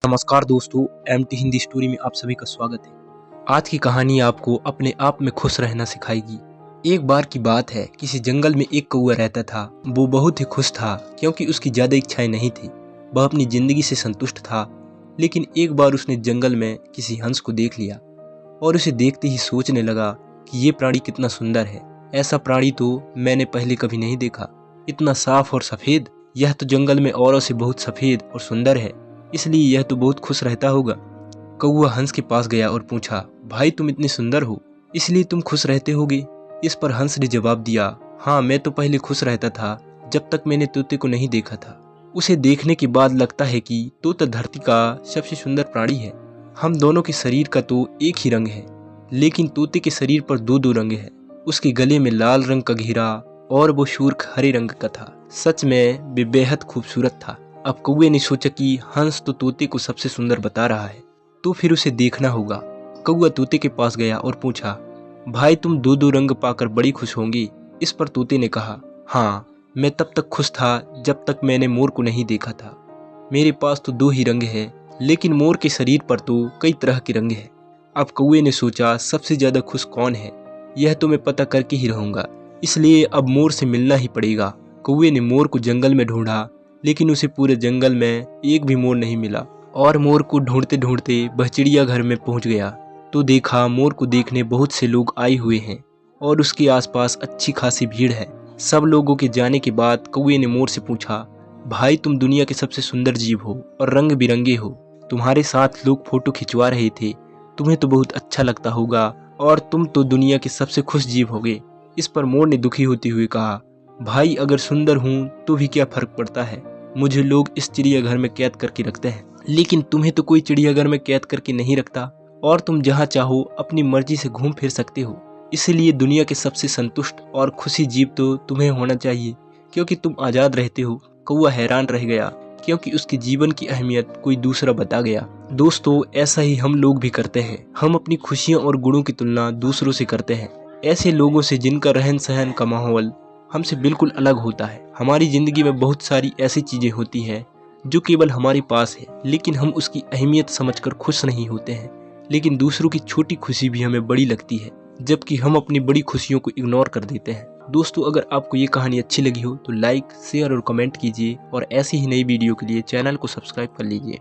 नमस्कार दोस्तों, MT Hindi story में आप सभी का स्वागत है। आज की कहानी आपको अपने आप में खुश रहना सिखाएगी। एक बार की बात है, किसी जंगल में एक कौवा रहता था। वो बहुत ही खुश था क्योंकि उसकी ज्यादा इच्छाएं नहीं थी। वह अपनी जिंदगी से संतुष्ट था। लेकिन एक बार उसने जंगल में किसी हंस को देख लिया और उसे देखते ही सोचने लगा कि ये प्राणी कितना सुंदर है। ऐसा प्राणी तो मैंने पहले कभी नहीं देखा। इतना साफ और सफेद, यह तो जंगल में औरों से बहुत सफेद और सुंदर है, इसलिए यह तो बहुत खुश रहता होगा। कौवा हंस के पास गया और पूछा, भाई तुम इतने सुंदर हो, इसलिए तुम खुश रहते होगे? इस पर हंस ने जवाब दिया, हाँ मैं तो पहले खुश रहता था जब तक मैंने तोते को नहीं देखा था। उसे देखने के बाद लगता है कि तोता धरती का सबसे सुंदर प्राणी है। हम दोनों के शरीर का तो एक ही रंग है, लेकिन तोते के शरीर पर दो दो रंग है। उसके गले में लाल रंग का घेरा और वो सूर्ख हरे रंग का था। सच में वे बेहद खूबसूरत था। अब कौवे ने सोचा कि हंस तो तोते को सबसे सुंदर बता रहा है, तो फिर उसे देखना होगा। कौवा तोते के पास गया और पूछा, भाई तुम दो दो रंग पाकर बड़ी खुश होंगी? इस पर तोते ने कहा, हाँ मैं तब तक खुश था जब तक मैंने मोर को नहीं देखा था। मेरे पास तो दो ही रंग है, लेकिन मोर के शरीर पर तो कई तरह के रंग है। अब कौवे ने सोचा, सबसे ज्यादा खुश कौन है, यह तो मैं पता करके ही रहूंगा, इसलिए अब मोर से मिलना ही पड़ेगा। कौवे ने मोर को जंगल में ढूंढा, लेकिन उसे पूरे जंगल में एक भी मोर नहीं मिला। और मोर को ढूंढते ढूंढते वह चिड़ियाघर में पहुंच गया तो देखा मोर को देखने बहुत से लोग आए हुए हैं और उसके आसपास अच्छी खासी भीड़ है। सब लोगों के जाने के बाद कौवे ने मोर से पूछा, भाई तुम दुनिया के सबसे सुंदर जीव हो और रंग बिरंगे हो। तुम्हारे साथ लोग फोटो खिंचवा रहे थे, तुम्हें तो बहुत अच्छा लगता होगा और तुम तो दुनिया के सबसे खुश जीव होगे। इस पर मोर ने दुखी होते हुए कहा, भाई अगर सुंदर हूँ तो भी क्या फर्क पड़ता है, मुझे लोग इस चिड़ियाघर में कैद करके रखते हैं, लेकिन तुम्हें तो कोई चिड़ियाघर में कैद करके नहीं रखता और तुम जहाँ चाहो अपनी मर्जी से घूम फिर सकते हो। इसलिए दुनिया के सबसे संतुष्ट और खुशी जीव तो तुम्हें होना चाहिए, क्योंकि तुम आजाद रहते हो। कौवा हैरान रह गया क्योंकि उसके जीवन की अहमियत कोई दूसरा बता गया। दोस्तों, ऐसा ही हम लोग भी करते हैं। हम अपनी खुशियों और गुणों की तुलना दूसरों से करते हैं, ऐसे लोगों से जिनका रहन सहन का माहौल हमसे बिल्कुल अलग होता है। हमारी जिंदगी में बहुत सारी ऐसी चीजें होती हैं जो केवल हमारे पास है, लेकिन हम उसकी अहमियत समझकर खुश नहीं होते हैं। लेकिन दूसरों की छोटी खुशी भी हमें बड़ी लगती है, जबकि हम अपनी बड़ी खुशियों को इग्नोर कर देते हैं। दोस्तों, अगर आपको ये कहानी अच्छी लगी हो तो लाइक, शेयर और कमेंट कीजिए और ऐसी ही नई वीडियो के लिए चैनल को सब्सक्राइब कर लीजिए।